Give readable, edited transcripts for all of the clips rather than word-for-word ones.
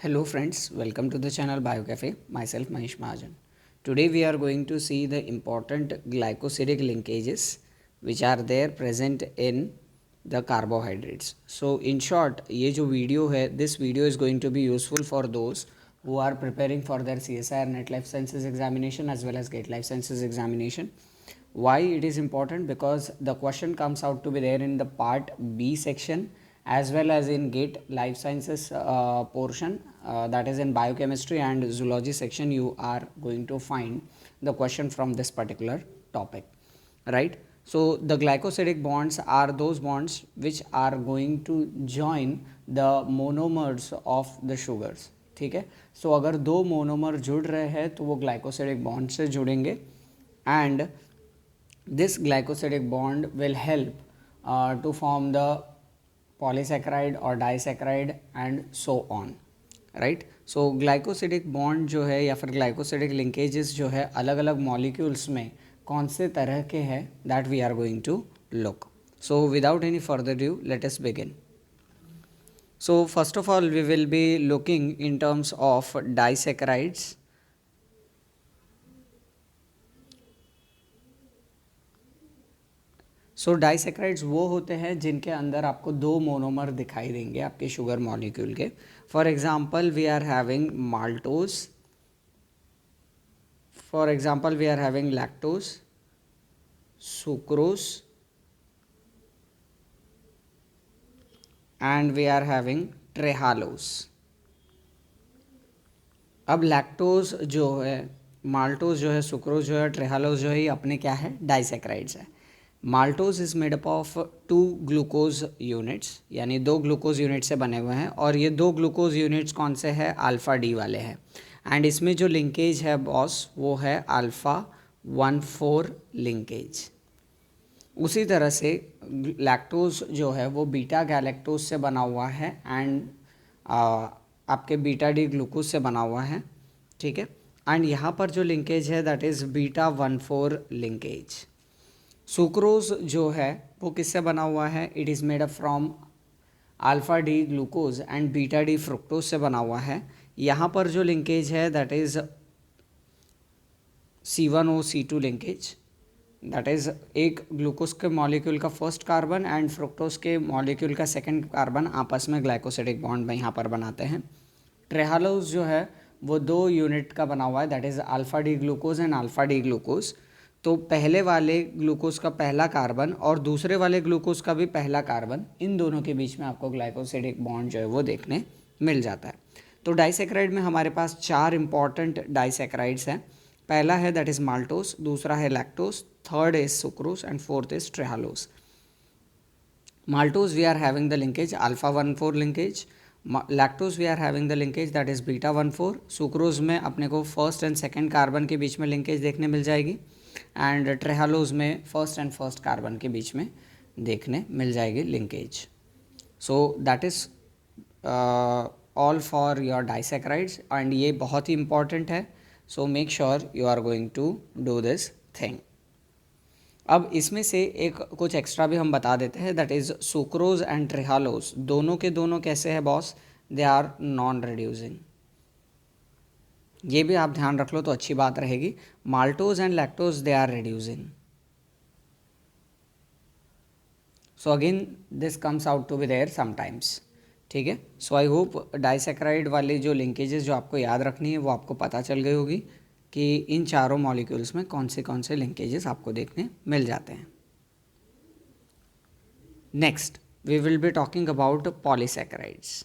Hello friends, welcome to the channel BioCafe. Myself Manish Mahajan. Today we are going to see the important glycosidic linkages which are there present in the carbohydrates. So in short, ये जो video है, this video is going to be useful for those who are preparing for their CSIR Net Life Sciences examination as well as GATE Life Sciences examination. Why it is important? Because the question comes out to be there in the part B section as well as in GATE Life Sciences portion, that is in biochemistry and zoology section. You are going to find the question from this particular topic, right? So the glycosidic bonds are those bonds which are going to join the monomers of the sugars. ठीक है, सो अगर दो monomer जुड़ रहे हैं तो वो glycosidic bond से जुड़ेंगे and this glycosidic bond will help to form the polysaccharide or disaccharide and so on, right? So glycosidic bond जो है या फिर glycosidic linkages जो है अलग अलग molecules में कौन से तरह के हैं that we are going to look. So without any further ado, let us begin. So first of all we will be looking in terms of disaccharides. So disaccharides वो होते हैं जिनके अंदर आपको दो मोनोमर दिखाई देंगे आपके शुगर मॉलिक्यूल के. For example we are having maltose, for example we are having lactose, sucrose and we are having trehalose. अब लैक्टोज जो है, माल्टोज जो है, सुक्रोज जो है, ट्रेहालोज जो है, ये अपने क्या है, डाइसेक्राइड्स है. Maltose is made up of 2 glucose units, यानी 2 ग्लूकोज यूनिट से बने हुए हैं और ये 2 ग्लूकोज यूनिट्स कौन से हैं, अल्फ़ा डी वाले हैं. एंड इसमें जो लिंकेज है बॉस वो है अल्फ़ा 1,4 लिंकेज. उसी तरह से लैक्टोज जो है वो बीटा गैलेक्टोज से बना हुआ है एंड आपके बीटा डी ग्लूकोज से बना हुआ है. ठीक है, एंड यहाँ पर जो लिंकेज है that is beta 1,4 linkage. Sucrose जो है वो किससे बना हुआ है, it is made up from alpha D glucose and beta D fructose से बना हुआ है. यहाँ पर जो लिंकेज है that is C1OC2 linkage, that is एक ग्लूकोज के मॉलिक्यूल का फर्स्ट कार्बन एंड फ्रुक्टोज के मॉलिक्यूल का सेकंड कार्बन आपस में ग्लाइकोसिडिक बॉन्ड में यहाँ पर बनाते हैं. ट्रेहालोज जो है वो 2 यूनिट का बना हुआ है, that is alpha D glucose and alpha D glucose. तो पहले वाले ग्लूकोज का पहला कार्बन और दूसरे वाले ग्लूकोज का भी पहला कार्बन, इन दोनों के बीच में आपको ग्लाइकोसिडिक बॉन्ड जो है वो देखने मिल जाता है. तो डाइसेक्राइड में हमारे पास 4 इंपॉर्टेंट डाइसेक्राइड्स हैं. पहला है दैट इज़ माल्टोस, दूसरा है लैक्टोस, third is sucrose and fourth is trehalose. Maltose we are having the linkage alpha 1,4 linkage, lactose we are having the linkage that is beta 1,4. Sucrose में अपने को फर्स्ट एंड सेकेंड कार्बन के बीच में linkage देखने मिल जाएगी एंड ट्रेहालोज में first carbon के बीच में देखने मिल जाएगी linkage. So that is all for your disaccharides and ये बहुत ही इंपॉर्टेंट है. So make sure you are going to do this thing. अब इसमें से एक कुछ एक्स्ट्रा भी हम बता देते हैं, that is sucrose and trehalose दोनों के दोनों कैसे है boss, they are non reducing. ये भी आप ध्यान रख लो तो अच्छी बात रहेगी. Maltose and lactose they are reducing. So again this comes out to be there sometimes. ठीक है, सो आई होप डाइसेक्राइड वाले जो लिंकेजेस जो आपको याद रखनी है वो आपको पता चल गई होगी कि इन चारों मॉलिक्यूल्स में कौन से लिंकेजेस आपको देखने मिल जाते हैं. Next we will be talking about polysaccharides.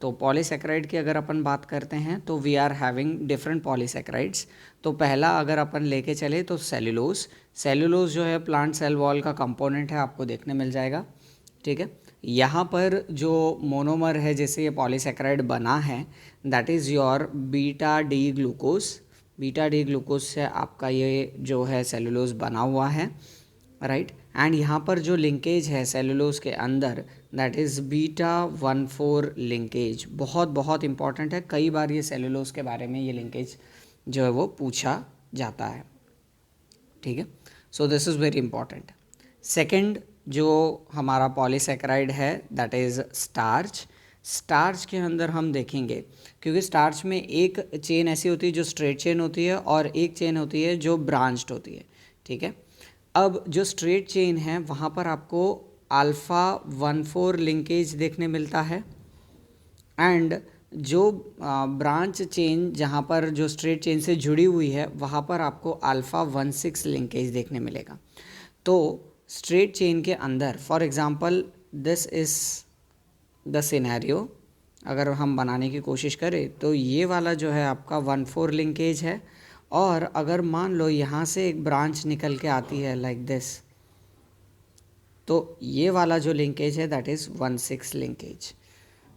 तो पॉलीसैकेराइड की अगर अपन बात करते हैं तो we are having different polysaccharides. तो पहला अगर अपन लेके चले तो सेल्यूलोज. सेल्यूलोज जो है प्लांट सेल वॉल का कंपोनेंट है, आपको देखने मिल जाएगा. ठीक है, यहाँ पर जो मोनोमर है जिससे ये पॉलीसैकेराइड बना है that is your beta D glucose. Beta D glucose से आपका ये जो है सेल्यूलोज बना हुआ है, राइट. एंड यहाँ पर जो लिंकेज है सेल्यूलोज के अंदर दैट इज़ बीटा 1,4 लिंकेज. बहुत बहुत इंपॉर्टेंट है, कई बार ये सेल्यूलोज के बारे में ये लिंकेज जो है वो पूछा जाता है. ठीक है, so this is very important. Second जो हमारा पॉलीसैकेराइड है दैट इज़ स्टार्च. स्टार्च के अंदर हम देखेंगे, क्योंकि स्टार्च में एक चेन ऐसी होती है जो स्ट्रेट चेन होती है और एक चेन होती है जो ब्रांच्ड होती है, ठीक है। अब जो स्ट्रेट चेन है वहाँ पर आपको अल्फ़ा 1,4 लिंकेज देखने मिलता है, एंड जो ब्रांच चेन जहाँ पर जो स्ट्रेट चेन से जुड़ी हुई है वहाँ पर आपको अल्फ़ा 1,6 लिंकेज देखने मिलेगा। तो स्ट्रेट चेन के अंदर for example this is the scenario, अगर हम बनाने की कोशिश करें तो ये वाला जो है आपका 1,4 लिंकेज है, और अगर मान लो यहाँ से एक ब्रांच निकल के आती है लाइक दिस, तो ये वाला जो लिंकेज है दैट इज़ 1,6 लिंकेज।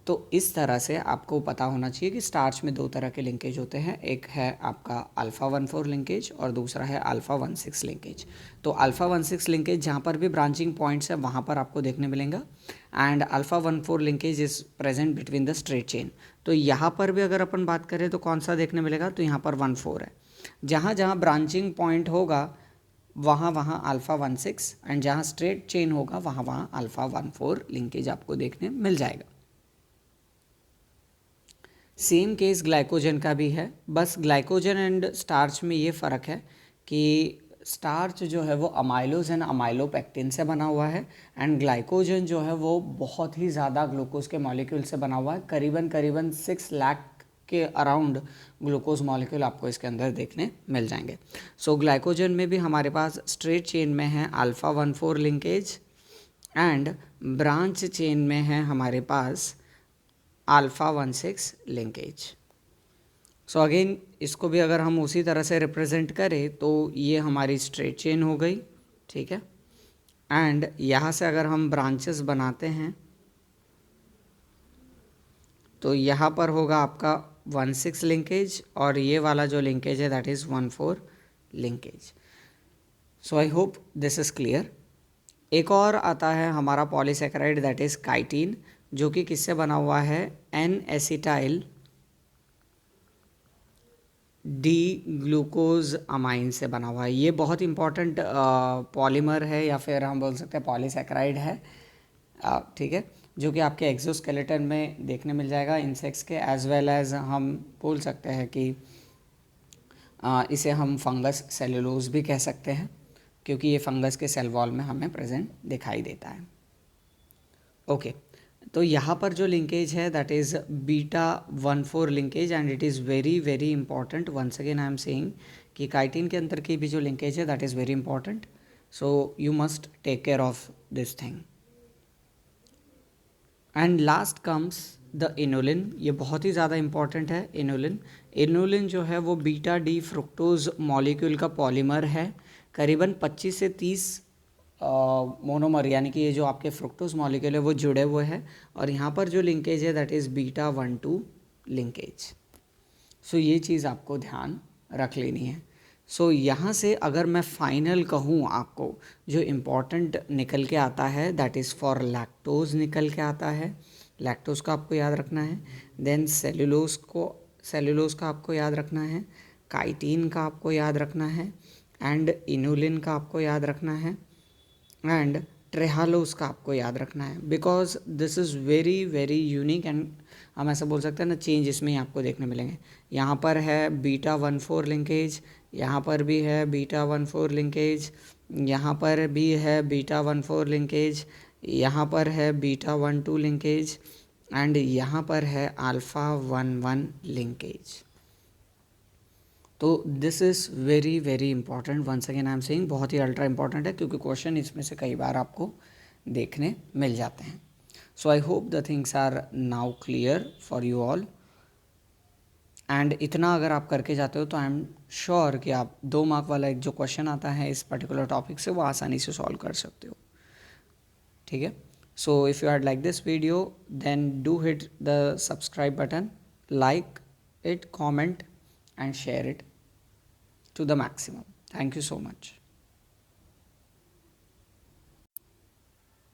तो इस तरह से आपको पता होना चाहिए कि स्टार्च में दो तरह के लिंकेज होते हैं, एक है आपका अल्फ़ा 1,4 लिंकेज और दूसरा है अल्फ़ा 1,6 लिंकेज। तो अल्फ़ा 1,6 लिंकेज जहाँ पर भी ब्रांचिंग पॉइंट्स है वहाँ पर आपको देखने मिलेगा, and alpha 1,4 linkage is present between the straight chain. तो यहाँ पर भी अगर अपन बात करें तो कौन सा देखने मिलेगा, तो यहाँ पर 1,4 है। जहाँ जहाँ ब्रांचिंग पॉइंट होगा वहाँ वहाँ अल्फ़ा 1,6, एंड जहाँ स्ट्रेट चेन होगा वहाँ वहाँ अल्फ़ा 1,4 लिंकेज आपको देखने मिल जाएगा। सेम केस ग्लाइकोजन का भी है, बस ग्लाइकोजन एंड स्टार्च में ये फ़र्क है कि स्टार्च जो है वो अमाइलोज एंड अमाइलोपेक्टिन से बना हुआ है, एंड ग्लाइकोजन जो है वो बहुत ही ज़्यादा ग्लूकोज के मॉलिक्यूल से बना हुआ है, करीबन 6 लाख के अराउंड ग्लूकोज मॉलिक्यूल आपको इसके अंदर देखने मिल जाएंगे। सो ग्लाइकोजन में भी हमारे पास स्ट्रेट चेन में है alpha 1,4 linkage, and branch chain में है हमारे पास अल्फ़ा 1,6 लिंकेज। सो अगेन इसको भी अगर हम उसी तरह से रिप्रेजेंट करें तो ये हमारी स्ट्रेट चेन हो गई, ठीक है। एंड यहाँ से अगर हम ब्रांचेस बनाते हैं तो यहाँ पर होगा आपका 1,6 लिंकेज, और ये वाला जो लिंकेज है that is 1,4 linkage. So I hope this is clear. एक और आता है हमारा पॉलीसेकेराइड दैट इज़ काइटिन, जो कि किससे बना हुआ है, N acetyl D glucosamine से बना हुआ है। ये बहुत इंपॉर्टेंट पॉलीमर है या फिर हम बोल सकते हैं पॉलीसेकेराइड है, ठीक है, जो कि आपके एक्सोस्केलेटन में देखने मिल जाएगा इंसेक्ट्स के, एज वेल एज हम बोल सकते हैं कि इसे हम फंगस सेलुलोज भी कह सकते हैं, क्योंकि ये फंगस के सेल वॉल में हमें प्रेजेंट दिखाई देता है। ओके, तो यहाँ पर जो लिंकेज है that is beta 1,4 linkage, and it is very very important. Once again I am saying कि काइटिन के अंदर की भी जो लिंकेज है that is very important, so you must take care of this thing. And last comes the inulin, ये बहुत ही ज़्यादा इंपॉर्टेंट है। इनोलिन जो है वो बीटा डी फ्रुक्टोज मॉलिक्यूल का पॉलीमर है, करीबन 25 से 30 मोनोमर, यानी कि ये जो आपके फ्रुक्टोज मॉलिक्यूल है वो जुड़े हुए हैं, और यहाँ पर जो लिंकेज है दैट इज़ बीटा 1,2 लिंकेज। सो ये चीज़ आपको ध्यान रख लेनी है। सो यहाँ से अगर मैं फाइनल कहूँ आपको, जो इम्पॉर्टेंट निकल के आता है दैट इज़ फॉर लैक्टोज निकल के आता है, लैक्टोज का आपको याद रखना है। देन सेलुलोज का आपको याद रखना है, काइटिन का आपको याद रखना है, एंड इनुलिन का आपको याद रखना है, एंड ट्रेहालोस का आपको याद रखना है, because this is very very unique, and हम ऐसा बोल सकते हैं ना, चेंज इसमें ही आपको देखने मिलेंगे। यहाँ पर है बीटा 1,4 लिंकेज, यहाँ पर भी है बीटा 1,4 लिंकेज, यहाँ पर भी है बीटा 1,4 लिंकेज, यहाँ पर है बीटा 1,2 लिंकेज, एंड यहाँ पर है अल्फ़ा 1,1 लिंकेज। तो this is very very important, once again I am saying, बहुत ही अल्ट्रा इंपॉर्टेंट है, क्योंकि क्वेश्चन इसमें से कई बार आपको देखने मिल जाते हैं। So I hope the things are now clear for you all, and इतना अगर आप करके जाते हो तो आई एम श्योर कि आप 2 मार्क वाला एक जो क्वेश्चन आता है इस पर्टिकुलर टॉपिक से वो आसानी से सॉल्व कर सकते हो, ठीक है। So if you had like this video then do hit the subscribe button, like it, comment and share it to the maximum. Thank you so much.